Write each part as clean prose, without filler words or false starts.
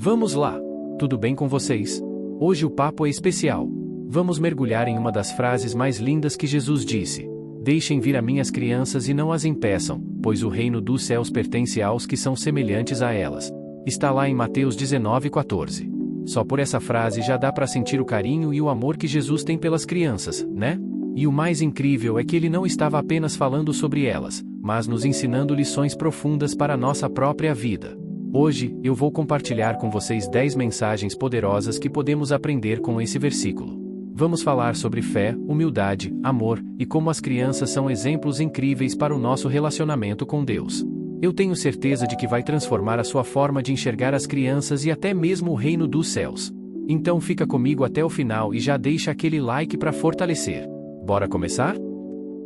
Vamos lá! Tudo bem com vocês? Hoje o papo é especial. Vamos mergulhar em uma das frases mais lindas que Jesus disse: Deixem vir a mim as crianças e não as impeçam, pois o reino dos céus pertence aos que são semelhantes a elas. Está lá em Mateus 19:14. Só por essa frase já dá para sentir o carinho e o amor que Jesus tem pelas crianças, né? E o mais incrível é que ele não estava apenas falando sobre elas, mas nos ensinando lições profundas para a nossa própria vida. Hoje, eu vou compartilhar com vocês 10 mensagens poderosas que podemos aprender com esse versículo. Vamos falar sobre fé, humildade, amor, e como as crianças são exemplos incríveis para o nosso relacionamento com Deus. Eu tenho certeza de que vai transformar a sua forma de enxergar as crianças e até mesmo o reino dos céus. Então fica comigo até o final e já deixa aquele like para fortalecer. Bora começar?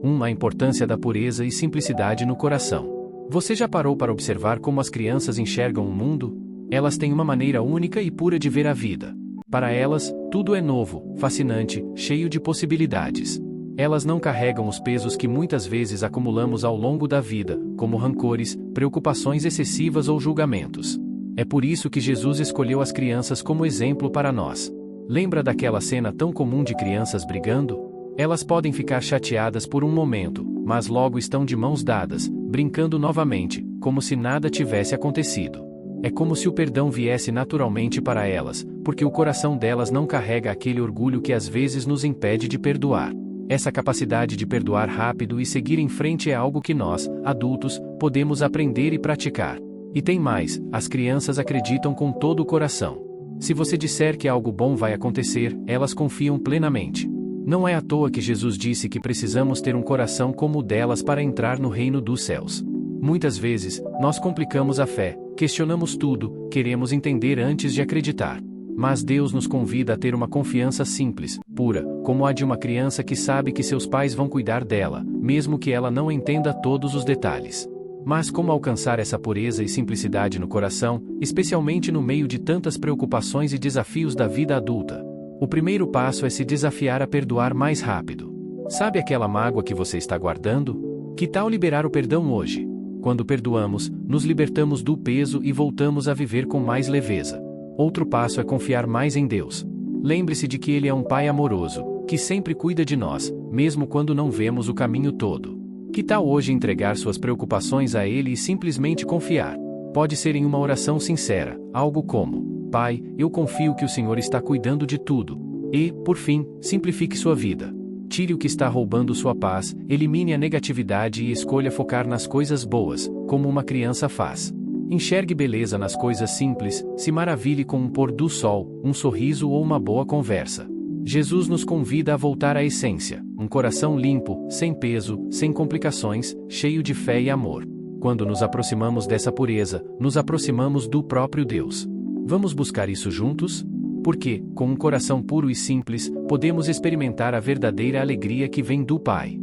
1. A importância da pureza e simplicidade no coração. Você já parou para observar como as crianças enxergam o mundo? Elas têm uma maneira única e pura de ver a vida. Para elas, tudo é novo, fascinante, cheio de possibilidades. Elas não carregam os pesos que muitas vezes acumulamos ao longo da vida, como rancores, preocupações excessivas ou julgamentos. É por isso que Jesus escolheu as crianças como exemplo para nós. Lembra daquela cena tão comum de crianças brigando? Elas podem ficar chateadas por um momento, mas logo estão de mãos dadas, brincando novamente, como se nada tivesse acontecido. É como se o perdão viesse naturalmente para elas, porque o coração delas não carrega aquele orgulho que às vezes nos impede de perdoar. Essa capacidade de perdoar rápido e seguir em frente é algo que nós, adultos, podemos aprender e praticar. E tem mais, as crianças acreditam com todo o coração. Se você disser que algo bom vai acontecer, elas confiam plenamente. Não é à toa que Jesus disse que precisamos ter um coração como o delas para entrar no reino dos céus. Muitas vezes, nós complicamos a fé, questionamos tudo, queremos entender antes de acreditar. Mas Deus nos convida a ter uma confiança simples, pura, como a de uma criança que sabe que seus pais vão cuidar dela, mesmo que ela não entenda todos os detalhes. Mas como alcançar essa pureza e simplicidade no coração, especialmente no meio de tantas preocupações e desafios da vida adulta? O primeiro passo é se desafiar a perdoar mais rápido. Sabe aquela mágoa que você está guardando? Que tal liberar o perdão hoje? Quando perdoamos, nos libertamos do peso e voltamos a viver com mais leveza. Outro passo é confiar mais em Deus. Lembre-se de que Ele é um Pai amoroso, que sempre cuida de nós, mesmo quando não vemos o caminho todo. Que tal hoje entregar suas preocupações a Ele e simplesmente confiar? Pode ser em uma oração sincera, algo como: Pai, eu confio que o Senhor está cuidando de tudo. E, por fim, simplifique sua vida. Tire o que está roubando sua paz, elimine a negatividade e escolha focar nas coisas boas, como uma criança faz. Enxergue beleza nas coisas simples, se maravilhe com um pôr do sol, um sorriso ou uma boa conversa. Jesus nos convida a voltar à essência, um coração limpo, sem peso, sem complicações, cheio de fé e amor. Quando nos aproximamos dessa pureza, nos aproximamos do próprio Deus. Vamos buscar isso juntos? Porque, com um coração puro e simples, podemos experimentar a verdadeira alegria que vem do Pai.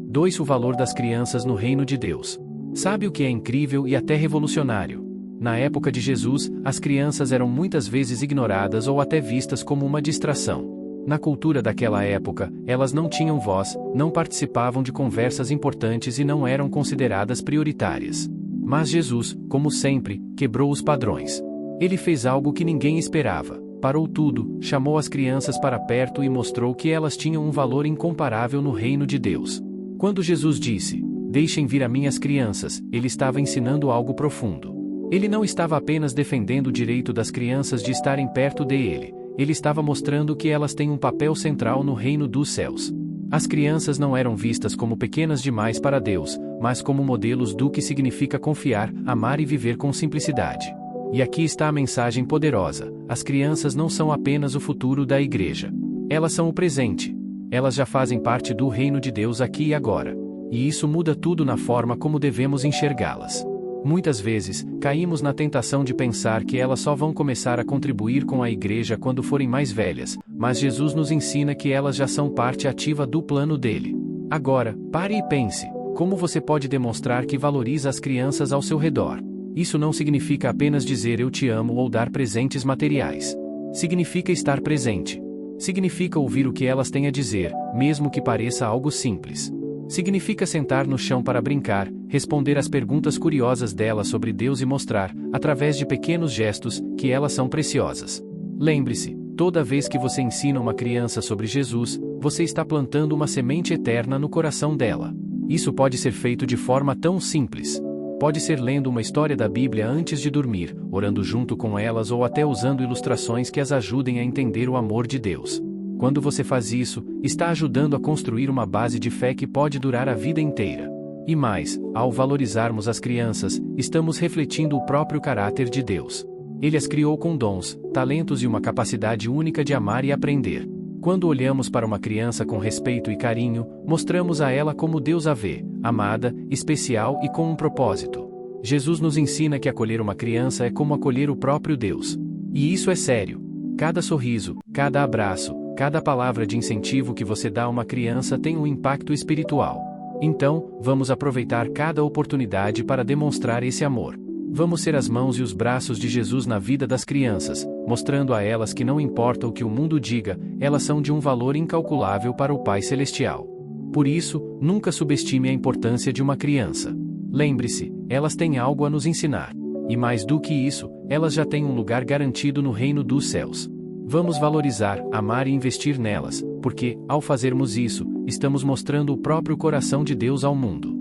2. O valor das crianças no reino de Deus. Sabe o que é incrível e até revolucionário? Na época de Jesus, as crianças eram muitas vezes ignoradas ou até vistas como uma distração. Na cultura daquela época, elas não tinham voz, não participavam de conversas importantes e não eram consideradas prioritárias. Mas Jesus, como sempre, quebrou os padrões. Ele fez algo que ninguém esperava. Parou tudo, chamou as crianças para perto e mostrou que elas tinham um valor incomparável no reino de Deus. Quando Jesus disse: Deixem vir a mim as crianças, ele estava ensinando algo profundo. Ele não estava apenas defendendo o direito das crianças de estarem perto dele, ele estava mostrando que elas têm um papel central no reino dos céus. As crianças não eram vistas como pequenas demais para Deus, mas como modelos do que significa confiar, amar e viver com simplicidade. E aqui está a mensagem poderosa: as crianças não são apenas o futuro da igreja. Elas são o presente. Elas já fazem parte do reino de Deus aqui e agora. E isso muda tudo na forma como devemos enxergá-las. Muitas vezes, caímos na tentação de pensar que elas só vão começar a contribuir com a igreja quando forem mais velhas, mas Jesus nos ensina que elas já são parte ativa do plano dele. Agora, pare e pense: como você pode demonstrar que valoriza as crianças ao seu redor? Isso não significa apenas dizer eu te amo ou dar presentes materiais. Significa estar presente. Significa ouvir o que elas têm a dizer, mesmo que pareça algo simples. Significa sentar no chão para brincar, responder às perguntas curiosas dela sobre Deus e mostrar, através de pequenos gestos, que elas são preciosas. Lembre-se, toda vez que você ensina uma criança sobre Jesus, você está plantando uma semente eterna no coração dela. Isso pode ser feito de forma tão simples. Pode ser lendo uma história da Bíblia antes de dormir, orando junto com elas ou até usando ilustrações que as ajudem a entender o amor de Deus. Quando você faz isso, está ajudando a construir uma base de fé que pode durar a vida inteira. E mais, ao valorizarmos as crianças, estamos refletindo o próprio caráter de Deus. Ele as criou com dons, talentos e uma capacidade única de amar e aprender. Quando olhamos para uma criança com respeito e carinho, mostramos a ela como Deus a vê, amada, especial e com um propósito. Jesus nos ensina que acolher uma criança é como acolher o próprio Deus. E isso é sério. Cada sorriso, cada abraço, cada palavra de incentivo que você dá a uma criança tem um impacto espiritual. Então, vamos aproveitar cada oportunidade para demonstrar esse amor. Vamos ser as mãos e os braços de Jesus na vida das crianças, mostrando a elas que não importa o que o mundo diga, elas são de um valor incalculável para o Pai Celestial. Por isso, nunca subestime a importância de uma criança. Lembre-se, elas têm algo a nos ensinar. E mais do que isso, elas já têm um lugar garantido no reino dos céus. Vamos valorizar, amar e investir nelas, porque, ao fazermos isso, estamos mostrando o próprio coração de Deus ao mundo.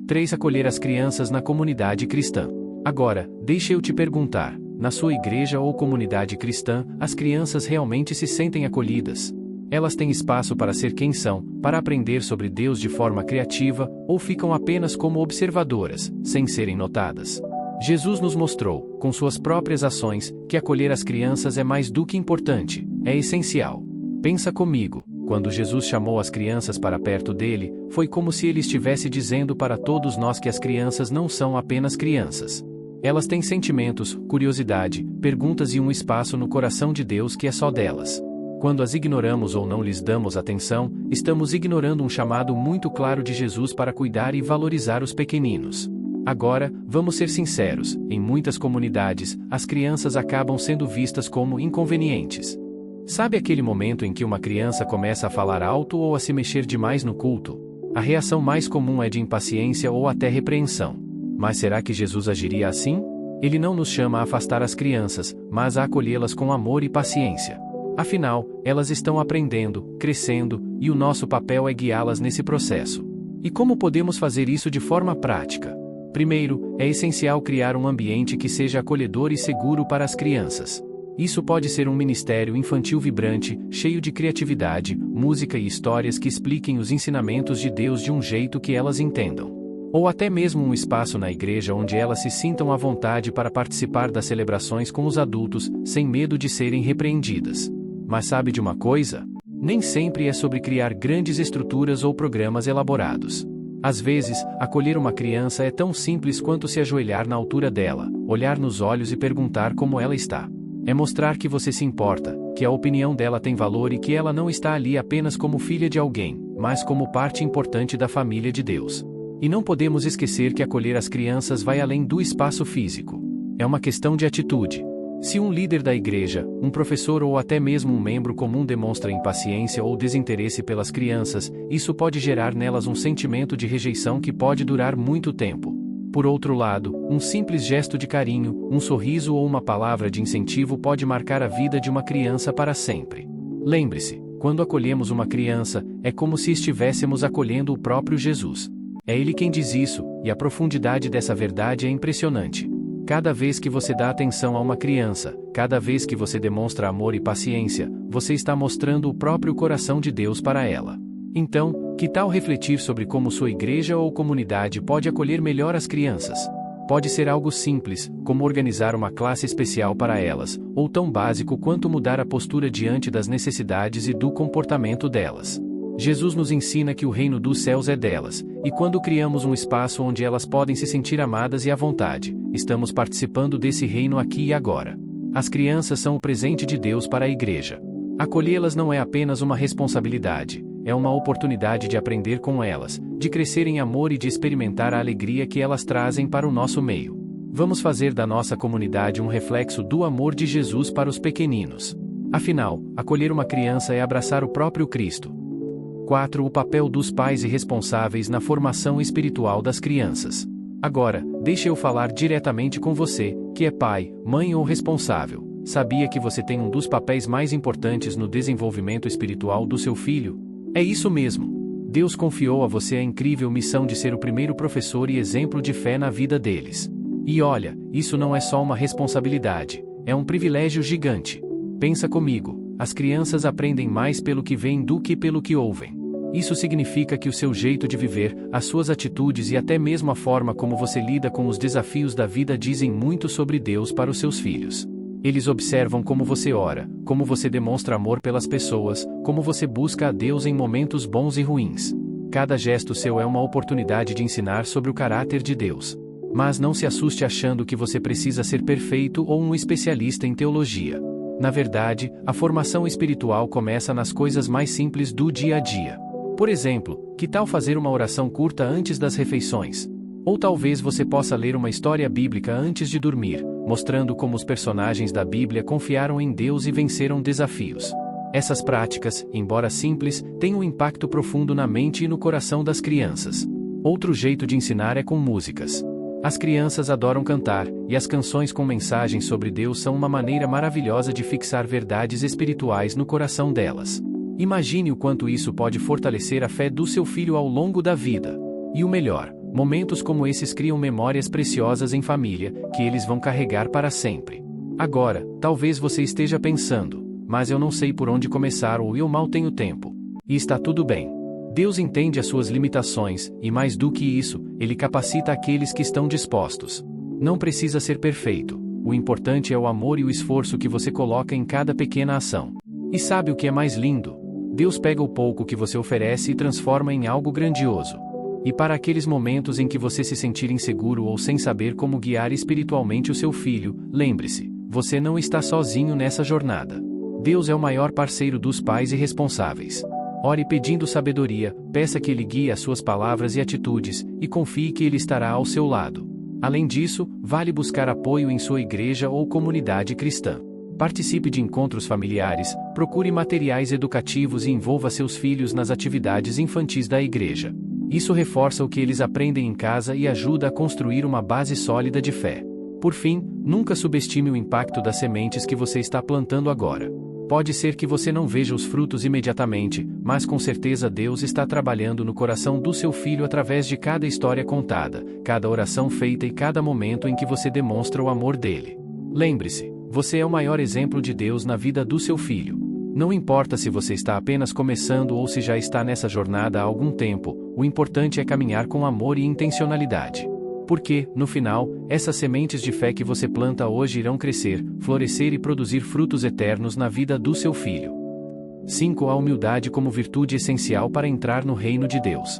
3. Acolher as crianças na comunidade cristã. Agora, deixa eu te perguntar, na sua igreja ou comunidade cristã, as crianças realmente se sentem acolhidas? Elas têm espaço para ser quem são, para aprender sobre Deus de forma criativa, ou ficam apenas como observadoras, sem serem notadas? Jesus nos mostrou, com suas próprias ações, que acolher as crianças é mais do que importante, é essencial. Pensa comigo, quando Jesus chamou as crianças para perto dele, foi como se ele estivesse dizendo para todos nós que as crianças não são apenas crianças. Elas têm sentimentos, curiosidade, perguntas e um espaço no coração de Deus que é só delas. Quando as ignoramos ou não lhes damos atenção, estamos ignorando um chamado muito claro de Jesus para cuidar e valorizar os pequeninos. Agora, vamos ser sinceros, em muitas comunidades, as crianças acabam sendo vistas como inconvenientes. Sabe aquele momento em que uma criança começa a falar alto ou a se mexer demais no culto? A reação mais comum é de impaciência ou até repreensão. Mas será que Jesus agiria assim? Ele não nos chama a afastar as crianças, mas a acolhê-las com amor e paciência. Afinal, elas estão aprendendo, crescendo, e o nosso papel é guiá-las nesse processo. E como podemos fazer isso de forma prática? Primeiro, é essencial criar um ambiente que seja acolhedor e seguro para as crianças. Isso pode ser um ministério infantil vibrante, cheio de criatividade, música e histórias que expliquem os ensinamentos de Deus de um jeito que elas entendam. Ou até mesmo um espaço na igreja onde elas se sintam à vontade para participar das celebrações com os adultos, sem medo de serem repreendidas. Mas sabe de uma coisa? Nem sempre é sobre criar grandes estruturas ou programas elaborados. Às vezes, acolher uma criança é tão simples quanto se ajoelhar na altura dela, olhar nos olhos e perguntar como ela está. É mostrar que você se importa, que a opinião dela tem valor e que ela não está ali apenas como filha de alguém, mas como parte importante da família de Deus. E não podemos esquecer que acolher as crianças vai além do espaço físico. É uma questão de atitude. Se um líder da igreja, um professor ou até mesmo um membro comum demonstra impaciência ou desinteresse pelas crianças, isso pode gerar nelas um sentimento de rejeição que pode durar muito tempo. Por outro lado, um simples gesto de carinho, um sorriso ou uma palavra de incentivo pode marcar a vida de uma criança para sempre. Lembre-se, quando acolhemos uma criança, é como se estivéssemos acolhendo o próprio Jesus. É ele quem diz isso, e a profundidade dessa verdade é impressionante. Cada vez que você dá atenção a uma criança, cada vez que você demonstra amor e paciência, você está mostrando o próprio coração de Deus para ela. Então, que tal refletir sobre como sua igreja ou comunidade pode acolher melhor as crianças? Pode ser algo simples, como organizar uma classe especial para elas, ou tão básico quanto mudar a postura diante das necessidades e do comportamento delas. Jesus nos ensina que o reino dos céus é delas, e quando criamos um espaço onde elas podem se sentir amadas e à vontade, estamos participando desse reino aqui e agora. As crianças são o presente de Deus para a igreja. Acolhê-las não é apenas uma responsabilidade, é uma oportunidade de aprender com elas, de crescer em amor e de experimentar a alegria que elas trazem para o nosso meio. Vamos fazer da nossa comunidade um reflexo do amor de Jesus para os pequeninos. Afinal, acolher uma criança é abraçar o próprio Cristo. 4. O papel dos pais e responsáveis na formação espiritual das crianças. Agora, deixe eu falar diretamente com você, que é pai, mãe ou responsável. Sabia que você tem um dos papéis mais importantes no desenvolvimento espiritual do seu filho? É isso mesmo. Deus confiou a você a incrível missão de ser o primeiro professor e exemplo de fé na vida deles. E olha, isso não é só uma responsabilidade, é um privilégio gigante. Pensa comigo, as crianças aprendem mais pelo que veem do que pelo que ouvem. Isso significa que o seu jeito de viver, as suas atitudes e até mesmo a forma como você lida com os desafios da vida dizem muito sobre Deus para os seus filhos. Eles observam como você ora, como você demonstra amor pelas pessoas, como você busca a Deus em momentos bons e ruins. Cada gesto seu é uma oportunidade de ensinar sobre o caráter de Deus. Mas não se assuste achando que você precisa ser perfeito ou um especialista em teologia. Na verdade, a formação espiritual começa nas coisas mais simples do dia a dia. Por exemplo, que tal fazer uma oração curta antes das refeições? Ou talvez você possa ler uma história bíblica antes de dormir, mostrando como os personagens da Bíblia confiaram em Deus e venceram desafios. Essas práticas, embora simples, têm um impacto profundo na mente e no coração das crianças. Outro jeito de ensinar é com músicas. As crianças adoram cantar, e as canções com mensagens sobre Deus são uma maneira maravilhosa de fixar verdades espirituais no coração delas. Imagine o quanto isso pode fortalecer a fé do seu filho ao longo da vida. E o melhor, momentos como esses criam memórias preciosas em família, que eles vão carregar para sempre. Agora, talvez você esteja pensando, mas eu não sei por onde começar ou eu mal tenho tempo. E está tudo bem. Deus entende as suas limitações, e mais do que isso, Ele capacita aqueles que estão dispostos. Não precisa ser perfeito, o importante é o amor e o esforço que você coloca em cada pequena ação. E sabe o que é mais lindo? Deus pega o pouco que você oferece e transforma em algo grandioso. E para aqueles momentos em que você se sentir inseguro ou sem saber como guiar espiritualmente o seu filho, lembre-se, você não está sozinho nessa jornada. Deus é o maior parceiro dos pais e responsáveis. Ore pedindo sabedoria, peça que Ele guie as suas palavras e atitudes, e confie que Ele estará ao seu lado. Além disso, vale buscar apoio em sua igreja ou comunidade cristã. Participe de encontros familiares, procure materiais educativos e envolva seus filhos nas atividades infantis da igreja. Isso reforça o que eles aprendem em casa e ajuda a construir uma base sólida de fé. Por fim, nunca subestime o impacto das sementes que você está plantando agora. Pode ser que você não veja os frutos imediatamente, mas com certeza Deus está trabalhando no coração do seu filho através de cada história contada, cada oração feita e cada momento em que você demonstra o amor dele. Lembre-se, você é o maior exemplo de Deus na vida do seu filho. Não importa se você está apenas começando ou se já está nessa jornada há algum tempo, o importante é caminhar com amor e intencionalidade. Porque, no final, essas sementes de fé que você planta hoje irão crescer, florescer e produzir frutos eternos na vida do seu filho. 5. A humildade como virtude essencial para entrar no reino de Deus.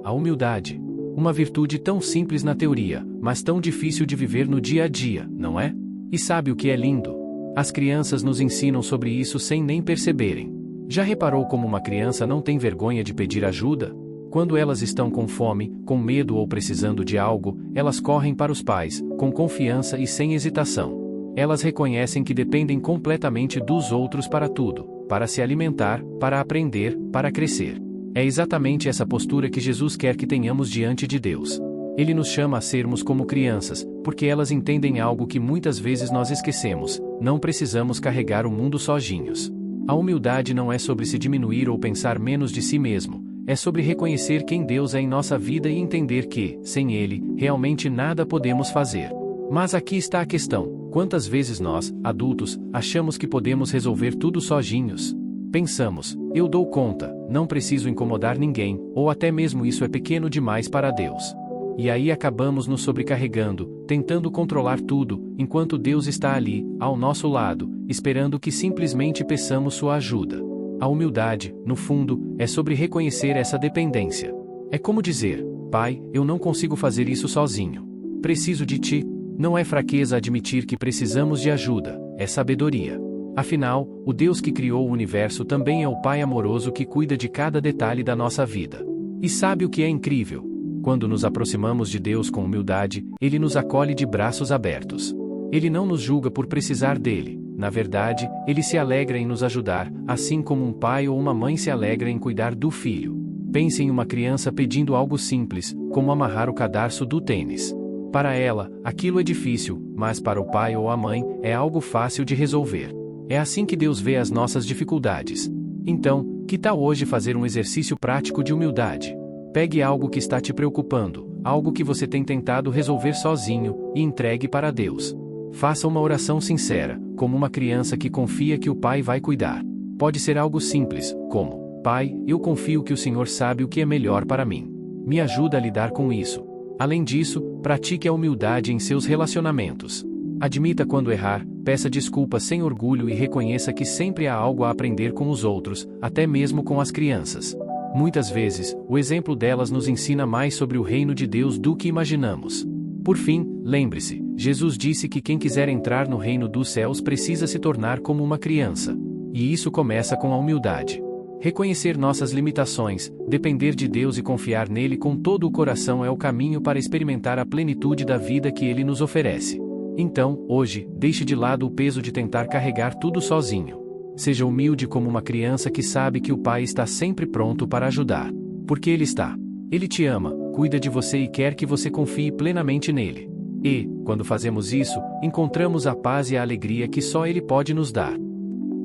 A humildade. Uma virtude tão simples na teoria, mas tão difícil de viver no dia a dia, não é? E sabe o que é lindo? As crianças nos ensinam sobre isso sem nem perceberem. Já reparou como uma criança não tem vergonha de pedir ajuda? Quando elas estão com fome, com medo ou precisando de algo, elas correm para os pais, com confiança e sem hesitação. Elas reconhecem que dependem completamente dos outros para tudo, para se alimentar, para aprender, para crescer. É exatamente essa postura que Jesus quer que tenhamos diante de Deus. Ele nos chama a sermos como crianças, porque elas entendem algo que muitas vezes nós esquecemos: não precisamos carregar o mundo sozinhos. A humildade não é sobre se diminuir ou pensar menos de si mesmo. É sobre reconhecer quem Deus é em nossa vida e entender que, sem Ele, realmente nada podemos fazer. Mas aqui está a questão: quantas vezes nós, adultos, achamos que podemos resolver tudo sozinhos? Pensamos, eu dou conta, não preciso incomodar ninguém, ou até mesmo isso é pequeno demais para Deus. E aí acabamos nos sobrecarregando, tentando controlar tudo, enquanto Deus está ali, ao nosso lado, esperando que simplesmente peçamos sua ajuda. A humildade, no fundo, é sobre reconhecer essa dependência. É como dizer: Pai, eu não consigo fazer isso sozinho. Preciso de ti. Não é fraqueza admitir que precisamos de ajuda, é sabedoria. Afinal, o Deus que criou o universo também é o Pai amoroso que cuida de cada detalhe da nossa vida. E sabe o que é incrível? Quando nos aproximamos de Deus com humildade, Ele nos acolhe de braços abertos. Ele não nos julga por precisar dele, Na verdade, ele se alegra em nos ajudar, assim como um pai ou uma mãe se alegra em cuidar do filho. Pense em uma criança pedindo algo simples, como amarrar o cadarço do tênis. Para ela, aquilo é difícil, mas para o pai ou a mãe, é algo fácil de resolver. É assim que Deus vê as nossas dificuldades. Então, que tal hoje fazer um exercício prático de humildade? Pegue algo que está te preocupando, algo que você tem tentado resolver sozinho, e entregue para Deus. Faça uma oração sincera, como uma criança que confia que o pai vai cuidar. Pode ser algo simples, como: Pai, eu confio que o Senhor sabe o que é melhor para mim. Me ajuda a lidar com isso. Além disso, pratique a humildade em seus relacionamentos. Admita quando errar, peça desculpas sem orgulho e reconheça que sempre há algo a aprender com os outros, até mesmo com as crianças. Muitas vezes, o exemplo delas nos ensina mais sobre o reino de Deus do que imaginamos. Por fim, lembre-se, Jesus disse que quem quiser entrar no reino dos céus precisa se tornar como uma criança. E isso começa com a humildade. Reconhecer nossas limitações, depender de Deus e confiar nele com todo o coração é o caminho para experimentar a plenitude da vida que ele nos oferece. Então, hoje, deixe de lado o peso de tentar carregar tudo sozinho. Seja humilde como uma criança que sabe que o pai está sempre pronto para ajudar. Porque ele está. Ele te ama, cuida de você e quer que você confie plenamente nele. E, quando fazemos isso, encontramos a paz e a alegria que só ele pode nos dar.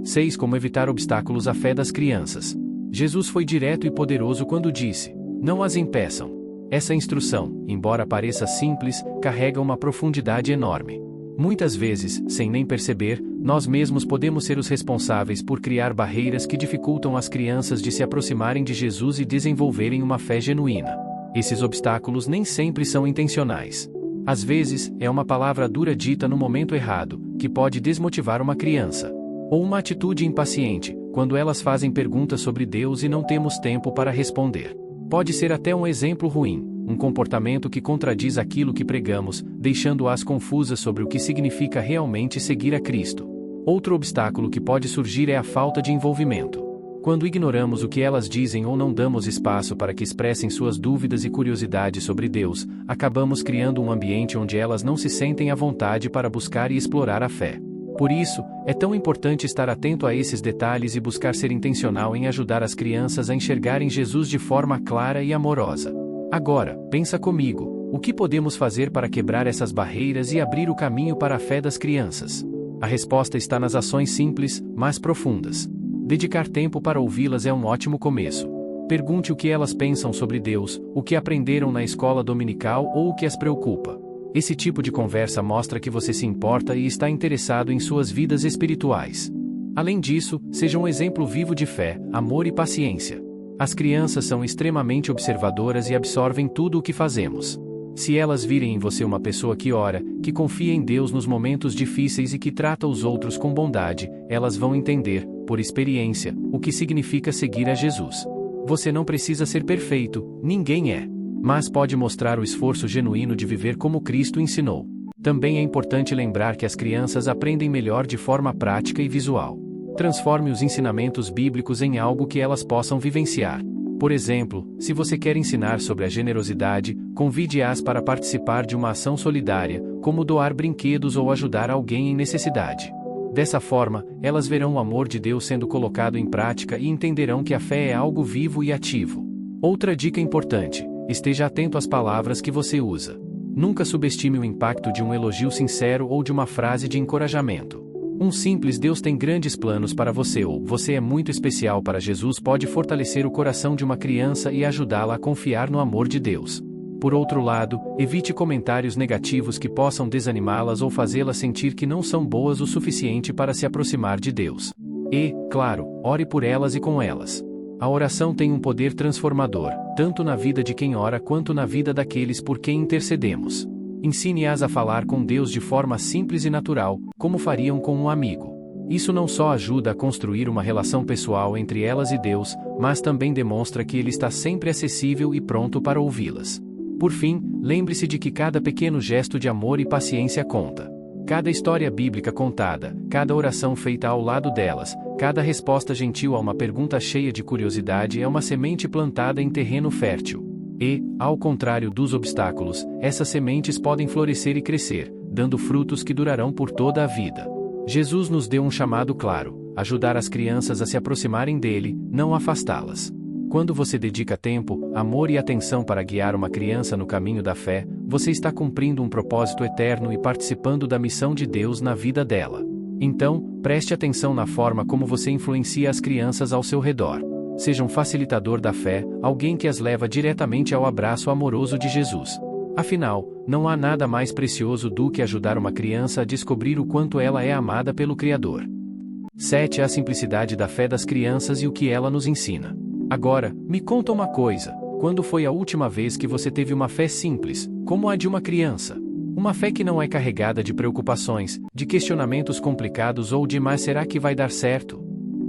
6. Como evitar obstáculos à fé das crianças. Jesus foi direto e poderoso quando disse: não as impeçam. Essa instrução, embora pareça simples, carrega uma profundidade enorme. Muitas vezes, sem nem perceber, nós mesmos podemos ser os responsáveis por criar barreiras que dificultam as crianças de se aproximarem de Jesus e desenvolverem uma fé genuína. Esses obstáculos nem sempre são intencionais. Às vezes, é uma palavra dura dita no momento errado, que pode desmotivar uma criança. Ou uma atitude impaciente, quando elas fazem perguntas sobre Deus e não temos tempo para responder. Pode ser até um exemplo ruim, um comportamento que contradiz aquilo que pregamos, deixando-as confusas sobre o que significa realmente seguir a Cristo. Outro obstáculo que pode surgir é a falta de envolvimento. Quando ignoramos o que elas dizem ou não damos espaço para que expressem suas dúvidas e curiosidades sobre Deus, acabamos criando um ambiente onde elas não se sentem à vontade para buscar e explorar a fé. Por isso, é tão importante estar atento a esses detalhes e buscar ser intencional em ajudar as crianças a enxergarem Jesus de forma clara e amorosa. Agora, pensa comigo, o que podemos fazer para quebrar essas barreiras e abrir o caminho para a fé das crianças? A resposta está nas ações simples, mas profundas. Dedicar tempo para ouvi-las é um ótimo começo. Pergunte o que elas pensam sobre Deus, o que aprenderam na escola dominical ou o que as preocupa. Esse tipo de conversa mostra que você se importa e está interessado em suas vidas espirituais. Além disso, seja um exemplo vivo de fé, amor e paciência. As crianças são extremamente observadoras e absorvem tudo o que fazemos. Se elas virem em você uma pessoa que ora, que confia em Deus nos momentos difíceis e que trata os outros com bondade, elas vão entender, por experiência, o que significa seguir a Jesus. Você não precisa ser perfeito, ninguém é. Mas pode mostrar o esforço genuíno de viver como Cristo ensinou. Também é importante lembrar que as crianças aprendem melhor de forma prática e visual. Transforme os ensinamentos bíblicos em algo que elas possam vivenciar. Por exemplo, se você quer ensinar sobre a generosidade, convide-as para participar de uma ação solidária, como doar brinquedos ou ajudar alguém em necessidade. Dessa forma, elas verão o amor de Deus sendo colocado em prática e entenderão que a fé é algo vivo e ativo. Outra dica importante: esteja atento às palavras que você usa. Nunca subestime o impacto de um elogio sincero ou de uma frase de encorajamento. Um simples "Deus tem grandes planos para você" ou "Você é muito especial para Jesus" pode fortalecer o coração de uma criança e ajudá-la a confiar no amor de Deus. Por outro lado, evite comentários negativos que possam desanimá-las ou fazê-las sentir que não são boas o suficiente para se aproximar de Deus. E, claro, ore por elas e com elas. A oração tem um poder transformador, tanto na vida de quem ora quanto na vida daqueles por quem intercedemos. Ensine-as a falar com Deus de forma simples e natural, como fariam com um amigo. Isso não só ajuda a construir uma relação pessoal entre elas e Deus, mas também demonstra que Ele está sempre acessível e pronto para ouvi-las. Por fim, lembre-se de que cada pequeno gesto de amor e paciência conta. Cada história bíblica contada, cada oração feita ao lado delas, cada resposta gentil a uma pergunta cheia de curiosidade é uma semente plantada em terreno fértil. E, ao contrário dos obstáculos, essas sementes podem florescer e crescer, dando frutos que durarão por toda a vida. Jesus nos deu um chamado claro: ajudar as crianças a se aproximarem dele, não afastá-las. Quando você dedica tempo, amor e atenção para guiar uma criança no caminho da fé, você está cumprindo um propósito eterno e participando da missão de Deus na vida dela. Então, preste atenção na forma como você influencia as crianças ao seu redor. Seja um facilitador da fé, alguém que as leva diretamente ao abraço amoroso de Jesus. Afinal, não há nada mais precioso do que ajudar uma criança a descobrir o quanto ela é amada pelo Criador. 7. A simplicidade da fé das crianças e o que ela nos ensina. Agora, me conta uma coisa: quando foi a última vez que você teve uma fé simples, como a de uma criança? Uma fé que não é carregada de preocupações, de questionamentos complicados ou de "mas será que vai dar certo?".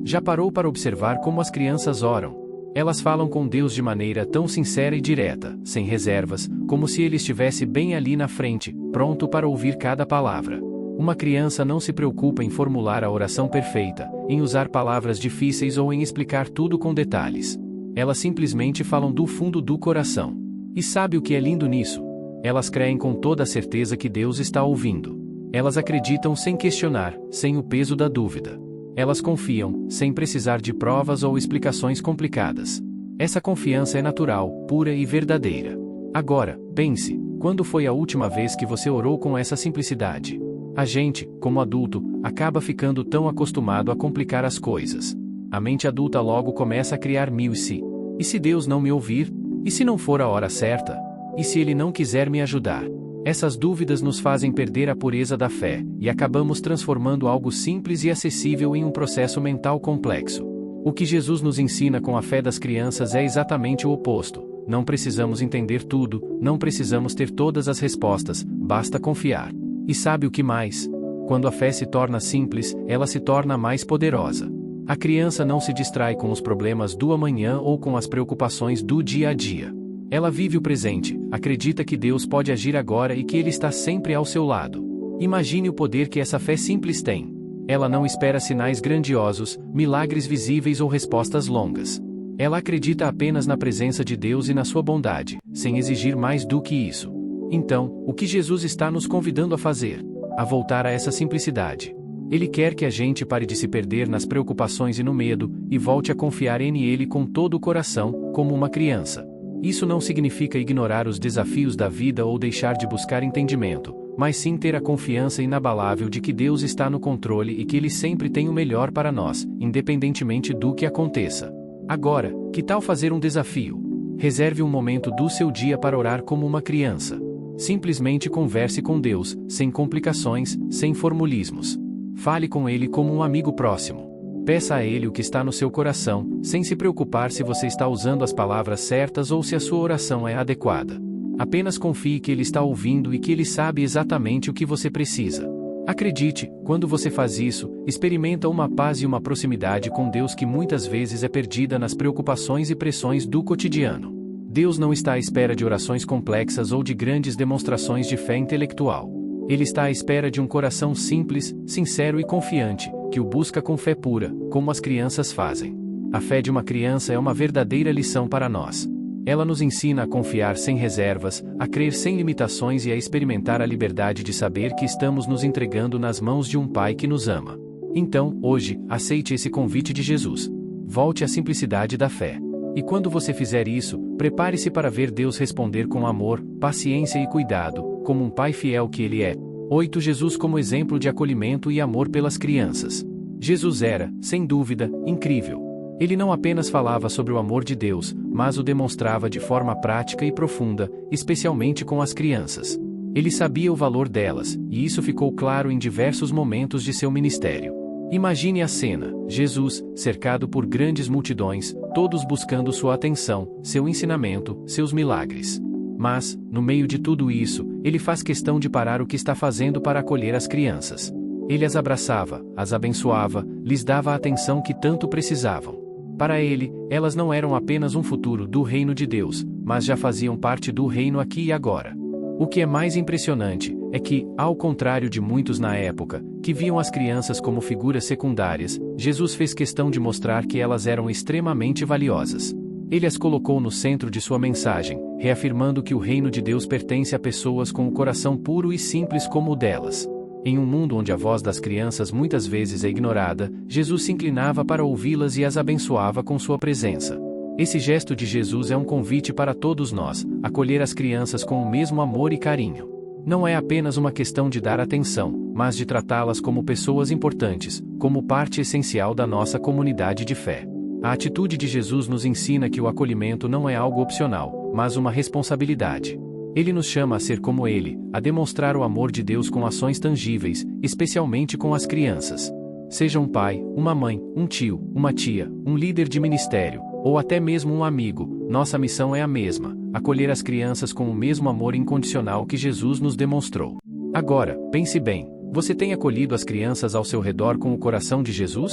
Já parou para observar como as crianças oram? Elas falam com Deus de maneira tão sincera e direta, sem reservas, como se Ele estivesse bem ali na frente, pronto para ouvir cada palavra. Uma criança não se preocupa em formular a oração perfeita, em usar palavras difíceis ou em explicar tudo com detalhes. Elas simplesmente falam do fundo do coração. E sabe o que é lindo nisso? Elas creem com toda a certeza que Deus está ouvindo. Elas acreditam sem questionar, sem o peso da dúvida. Elas confiam, sem precisar de provas ou explicações complicadas. Essa confiança é natural, pura e verdadeira. Agora, pense: quando foi a última vez que você orou com essa simplicidade? A gente, como adulto, acaba ficando tão acostumado a complicar as coisas. A mente adulta logo começa a criar mil "e se". E se Deus não me ouvir? E se não for a hora certa? E se Ele não quiser me ajudar? Essas dúvidas nos fazem perder a pureza da fé, e acabamos transformando algo simples e acessível em um processo mental complexo. O que Jesus nos ensina com a fé das crianças é exatamente o oposto. Não precisamos entender tudo, não precisamos ter todas as respostas, basta confiar. E sabe o que mais? Quando a fé se torna simples, ela se torna mais poderosa. A criança não se distrai com os problemas do amanhã ou com as preocupações do dia a dia. Ela vive o presente, acredita que Deus pode agir agora e que Ele está sempre ao seu lado. Imagine o poder que essa fé simples tem. Ela não espera sinais grandiosos, milagres visíveis ou respostas longas. Ela acredita apenas na presença de Deus e na sua bondade, sem exigir mais do que isso. Então, o que Jesus está nos convidando a fazer? A voltar a essa simplicidade. Ele quer que a gente pare de se perder nas preocupações e no medo, e volte a confiar em Ele com todo o coração, como uma criança. Isso não significa ignorar os desafios da vida ou deixar de buscar entendimento, mas sim ter a confiança inabalável de que Deus está no controle e que Ele sempre tem o melhor para nós, independentemente do que aconteça. Agora, que tal fazer um desafio? Reserve um momento do seu dia para orar como uma criança. Simplesmente converse com Deus, sem complicações, sem formulismos. Fale com Ele como um amigo próximo. Peça a Ele o que está no seu coração, sem se preocupar se você está usando as palavras certas ou se a sua oração é adequada. Apenas confie que Ele está ouvindo e que Ele sabe exatamente o que você precisa. Acredite, quando você faz isso, experimenta uma paz e uma proximidade com Deus que muitas vezes é perdida nas preocupações e pressões do cotidiano. Deus não está à espera de orações complexas ou de grandes demonstrações de fé intelectual. Ele está à espera de um coração simples, sincero e confiante, que o busca com fé pura, como as crianças fazem. A fé de uma criança é uma verdadeira lição para nós. Ela nos ensina a confiar sem reservas, a crer sem limitações e a experimentar a liberdade de saber que estamos nos entregando nas mãos de um Pai que nos ama. Então, hoje, aceite esse convite de Jesus. Volte à simplicidade da fé. E quando você fizer isso, prepare-se para ver Deus responder com amor, paciência e cuidado, como um pai fiel que Ele é. 8. Jesus como exemplo de acolhimento e amor pelas crianças. Jesus era, sem dúvida, incrível. Ele não apenas falava sobre o amor de Deus, mas o demonstrava de forma prática e profunda, especialmente com as crianças. Ele sabia o valor delas, e isso ficou claro em diversos momentos de seu ministério. Imagine a cena: Jesus, cercado por grandes multidões, todos buscando sua atenção, seu ensinamento, seus milagres. Mas, no meio de tudo isso, ele faz questão de parar o que está fazendo para acolher as crianças. Ele as abraçava, as abençoava, lhes dava a atenção que tanto precisavam. Para ele, elas não eram apenas um futuro do reino de Deus, mas já faziam parte do reino aqui e agora. O que é mais impressionante é que, ao contrário de muitos na época, que viam as crianças como figuras secundárias, Jesus fez questão de mostrar que elas eram extremamente valiosas. Ele as colocou no centro de sua mensagem, reafirmando que o reino de Deus pertence a pessoas com o coração puro e simples como o delas. Em um mundo onde a voz das crianças muitas vezes é ignorada, Jesus se inclinava para ouvi-las e as abençoava com sua presença. Esse gesto de Jesus é um convite para todos nós, acolher as crianças com o mesmo amor e carinho. Não é apenas uma questão de dar atenção, mas de tratá-las como pessoas importantes, como parte essencial da nossa comunidade de fé. A atitude de Jesus nos ensina que o acolhimento não é algo opcional, mas uma responsabilidade. Ele nos chama a ser como Ele, a demonstrar o amor de Deus com ações tangíveis, especialmente com as crianças. Seja um pai, uma mãe, um tio, uma tia, um líder de ministério, ou até mesmo um amigo, nossa missão é a mesma: acolher as crianças com o mesmo amor incondicional que Jesus nos demonstrou. Agora, pense bem: você tem acolhido as crianças ao seu redor com o coração de Jesus?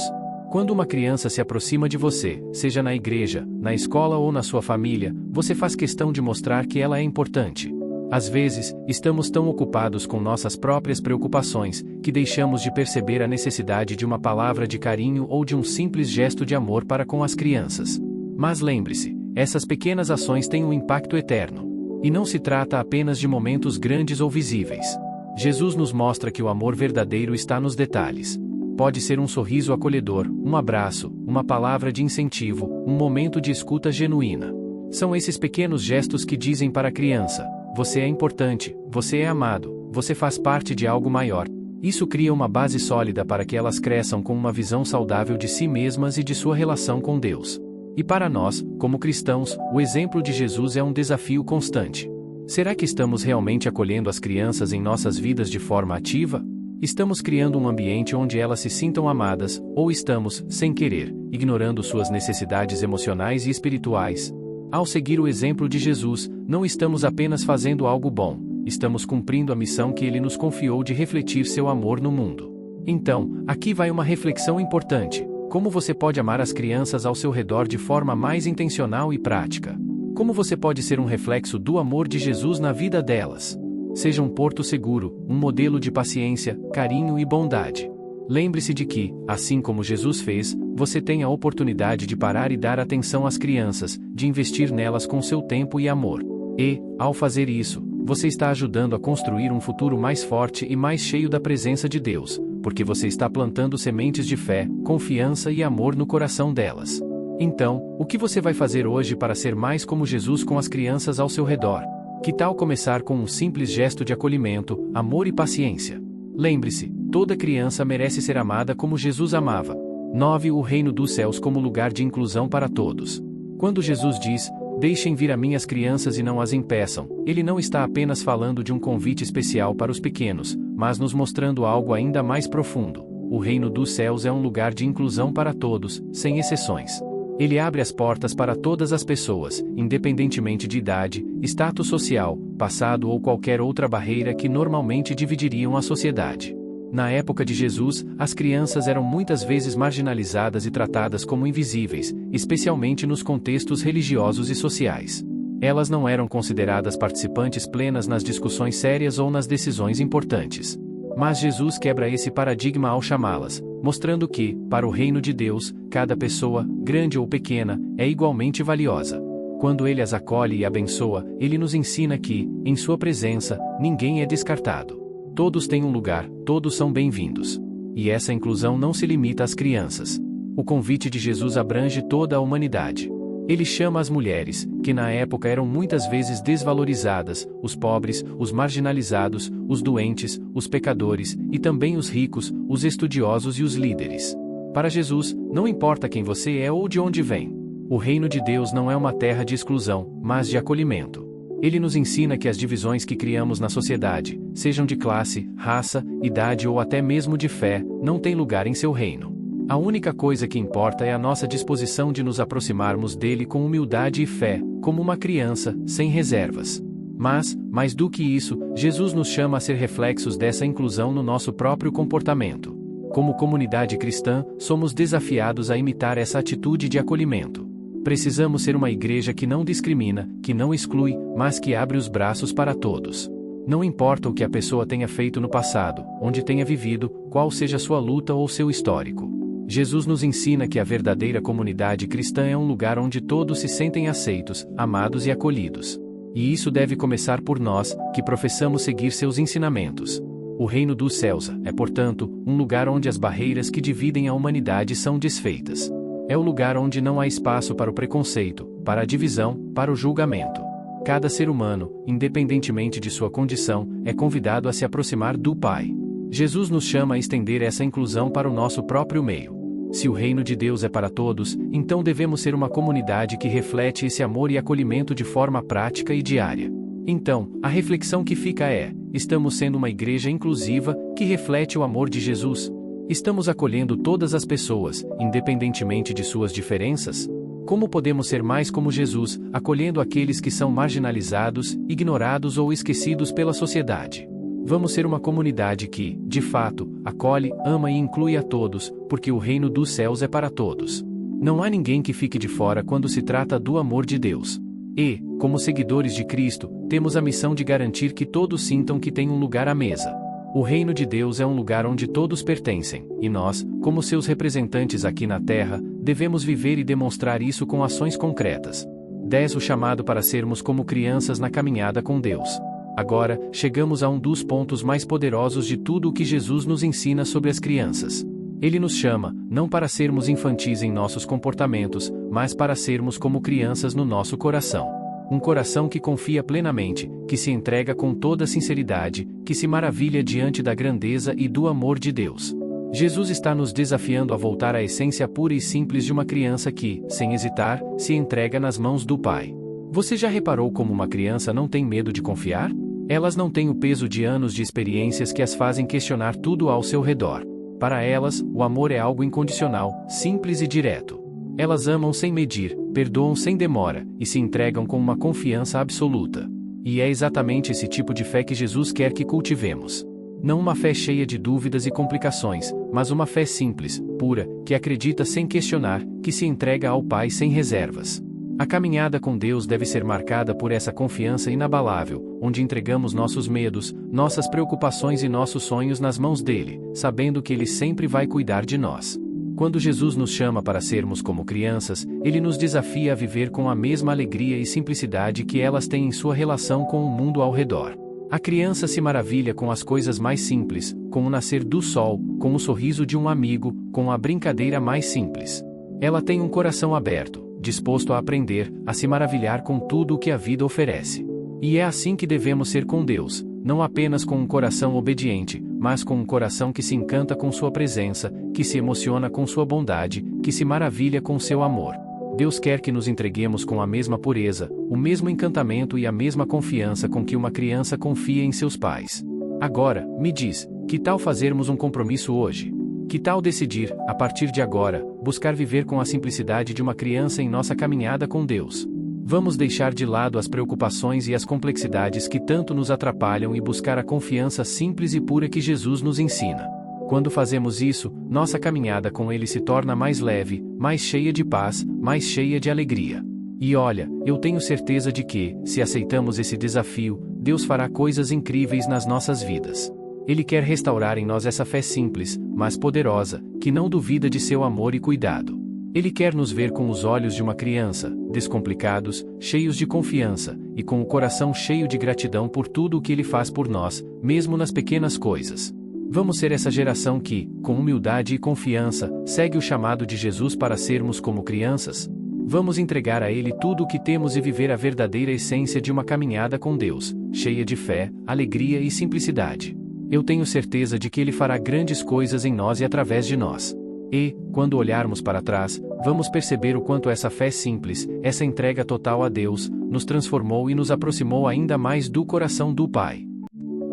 Quando uma criança se aproxima de você, seja na igreja, na escola ou na sua família, você faz questão de mostrar que ela é importante. Às vezes, estamos tão ocupados com nossas próprias preocupações, que deixamos de perceber a necessidade de uma palavra de carinho ou de um simples gesto de amor para com as crianças. Mas lembre-se, essas pequenas ações têm um impacto eterno. E não se trata apenas de momentos grandes ou visíveis. Jesus nos mostra que o amor verdadeiro está nos detalhes. Pode ser um sorriso acolhedor, um abraço, uma palavra de incentivo, um momento de escuta genuína. São esses pequenos gestos que dizem para a criança: você é importante, você é amado, você faz parte de algo maior. Isso cria uma base sólida para que elas cresçam com uma visão saudável de si mesmas e de sua relação com Deus. E para nós, como cristãos, o exemplo de Jesus é um desafio constante. Será que estamos realmente acolhendo as crianças em nossas vidas de forma ativa? Estamos criando um ambiente onde elas se sintam amadas, ou estamos, sem querer, ignorando suas necessidades emocionais e espirituais? Ao seguir o exemplo de Jesus, não estamos apenas fazendo algo bom, estamos cumprindo a missão que Ele nos confiou de refletir seu amor no mundo. Então, aqui vai uma reflexão importante: como você pode amar as crianças ao seu redor de forma mais intencional e prática? Como você pode ser um reflexo do amor de Jesus na vida delas? Seja um porto seguro, um modelo de paciência, carinho e bondade. Lembre-se de que, assim como Jesus fez, você tem a oportunidade de parar e dar atenção às crianças, de investir nelas com seu tempo e amor. E, ao fazer isso, você está ajudando a construir um futuro mais forte e mais cheio da presença de Deus, porque você está plantando sementes de fé, confiança e amor no coração delas. Então, o que você vai fazer hoje para ser mais como Jesus com as crianças ao seu redor? Que tal começar com um simples gesto de acolhimento, amor e paciência? Lembre-se, toda criança merece ser amada como Jesus amava. 9. O reino dos céus como lugar de inclusão para todos. Quando Jesus diz: deixem vir a mim as crianças e não as impeçam, Ele não está apenas falando de um convite especial para os pequenos, mas nos mostrando algo ainda mais profundo. O reino dos céus é um lugar de inclusão para todos, sem exceções. Ele abre as portas para todas as pessoas, independentemente de idade, status social, passado ou qualquer outra barreira que normalmente dividiriam a sociedade. Na época de Jesus, as crianças eram muitas vezes marginalizadas e tratadas como invisíveis, especialmente nos contextos religiosos e sociais. Elas não eram consideradas participantes plenas nas discussões sérias ou nas decisões importantes. Mas Jesus quebra esse paradigma ao chamá-las, mostrando que, para o reino de Deus, cada pessoa, grande ou pequena, é igualmente valiosa. Quando Ele as acolhe e abençoa, Ele nos ensina que, em sua presença, ninguém é descartado. Todos têm um lugar, todos são bem-vindos. E essa inclusão não se limita às crianças. O convite de Jesus abrange toda a humanidade. Ele chama as mulheres, que na época eram muitas vezes desvalorizadas, os pobres, os marginalizados, os doentes, os pecadores, e também os ricos, os estudiosos e os líderes. Para Jesus, não importa quem você é ou de onde vem. O reino de Deus não é uma terra de exclusão, mas de acolhimento. Ele nos ensina que as divisões que criamos na sociedade, sejam de classe, raça, idade ou até mesmo de fé, não têm lugar em seu reino. A única coisa que importa é a nossa disposição de nos aproximarmos dele com humildade e fé, como uma criança, sem reservas. Mas, mais do que isso, Jesus nos chama a ser reflexos dessa inclusão no nosso próprio comportamento. Como comunidade cristã, somos desafiados a imitar essa atitude de acolhimento. Precisamos ser uma igreja que não discrimina, que não exclui, mas que abre os braços para todos. Não importa o que a pessoa tenha feito no passado, onde tenha vivido, qual seja sua luta ou seu histórico. Jesus nos ensina que a verdadeira comunidade cristã é um lugar onde todos se sentem aceitos, amados e acolhidos. E isso deve começar por nós, que professamos seguir seus ensinamentos. O reino dos céus é, portanto, um lugar onde as barreiras que dividem a humanidade são desfeitas. É o lugar onde não há espaço para o preconceito, para a divisão, para o julgamento. Cada ser humano, independentemente de sua condição, é convidado a se aproximar do Pai. Jesus nos chama a estender essa inclusão para o nosso próprio meio. Se o reino de Deus é para todos, então devemos ser uma comunidade que reflete esse amor e acolhimento de forma prática e diária. Então, a reflexão que fica é: estamos sendo uma igreja inclusiva, que reflete o amor de Jesus? Estamos acolhendo todas as pessoas, independentemente de suas diferenças? Como podemos ser mais como Jesus, acolhendo aqueles que são marginalizados, ignorados ou esquecidos pela sociedade? Vamos ser uma comunidade que, de fato, acolhe, ama e inclui a todos, porque o reino dos céus é para todos. Não há ninguém que fique de fora quando se trata do amor de Deus. E, como seguidores de Cristo, temos a missão de garantir que todos sintam que têm um lugar à mesa. O reino de Deus é um lugar onde todos pertencem, e nós, como seus representantes aqui na Terra, devemos viver e demonstrar isso com ações concretas. 10. O chamado para sermos como crianças na caminhada com Deus. Agora, chegamos a um dos pontos mais poderosos de tudo o que Jesus nos ensina sobre as crianças. Ele nos chama, não para sermos infantis em nossos comportamentos, mas para sermos como crianças no nosso coração. Um coração que confia plenamente, que se entrega com toda sinceridade, que se maravilha diante da grandeza e do amor de Deus. Jesus está nos desafiando a voltar à essência pura e simples de uma criança que, sem hesitar, se entrega nas mãos do Pai. Você já reparou como uma criança não tem medo de confiar? Elas não têm o peso de anos de experiências que as fazem questionar tudo ao seu redor. Para elas, o amor é algo incondicional, simples e direto. Elas amam sem medir, perdoam sem demora, e se entregam com uma confiança absoluta. E é exatamente esse tipo de fé que Jesus quer que cultivemos. Não uma fé cheia de dúvidas e complicações, mas uma fé simples, pura, que acredita sem questionar, que se entrega ao Pai sem reservas. A caminhada com Deus deve ser marcada por essa confiança inabalável, onde entregamos nossos medos, nossas preocupações e nossos sonhos nas mãos dele, sabendo que ele sempre vai cuidar de nós. Quando Jesus nos chama para sermos como crianças, ele nos desafia a viver com a mesma alegria e simplicidade que elas têm em sua relação com o mundo ao redor. A criança se maravilha com as coisas mais simples, com o nascer do sol, com o sorriso de um amigo, com a brincadeira mais simples. Ela tem um coração aberto, disposto a aprender, a se maravilhar com tudo o que a vida oferece. E é assim que devemos ser com Deus, não apenas com um coração obediente, mas com um coração que se encanta com sua presença, que se emociona com sua bondade, que se maravilha com seu amor. Deus quer que nos entreguemos com a mesma pureza, o mesmo encantamento e a mesma confiança com que uma criança confia em seus pais. Agora, me diz, que tal fazermos um compromisso hoje? Que tal decidir, a partir de agora, buscar viver com a simplicidade de uma criança em nossa caminhada com Deus? Vamos deixar de lado as preocupações e as complexidades que tanto nos atrapalham e buscar a confiança simples e pura que Jesus nos ensina. Quando fazemos isso, nossa caminhada com Ele se torna mais leve, mais cheia de paz, mais cheia de alegria. E olha, eu tenho certeza de que, se aceitamos esse desafio, Deus fará coisas incríveis nas nossas vidas. Ele quer restaurar em nós essa fé simples, mas poderosa, que não duvida de seu amor e cuidado. Ele quer nos ver com os olhos de uma criança, descomplicados, cheios de confiança, e com o coração cheio de gratidão por tudo o que Ele faz por nós, mesmo nas pequenas coisas. Vamos ser essa geração que, com humildade e confiança, segue o chamado de Jesus para sermos como crianças? Vamos entregar a Ele tudo o que temos e viver a verdadeira essência de uma caminhada com Deus, cheia de fé, alegria e simplicidade. Eu tenho certeza de que Ele fará grandes coisas em nós e através de nós. E, quando olharmos para trás, vamos perceber o quanto essa fé simples, essa entrega total a Deus, nos transformou e nos aproximou ainda mais do coração do Pai.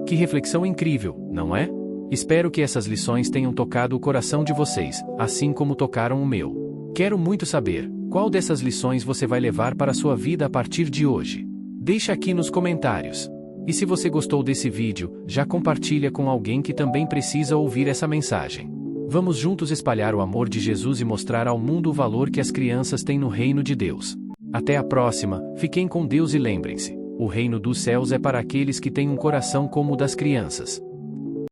Que reflexão incrível, não é? Espero que essas lições tenham tocado o coração de vocês, assim como tocaram o meu. Quero muito saber, qual dessas lições você vai levar para a sua vida a partir de hoje? Deixa aqui nos comentários. E se você gostou desse vídeo, já compartilha com alguém que também precisa ouvir essa mensagem. Vamos juntos espalhar o amor de Jesus e mostrar ao mundo o valor que as crianças têm no reino de Deus. Até a próxima, fiquem com Deus e lembrem-se, o reino dos céus é para aqueles que têm um coração como o das crianças.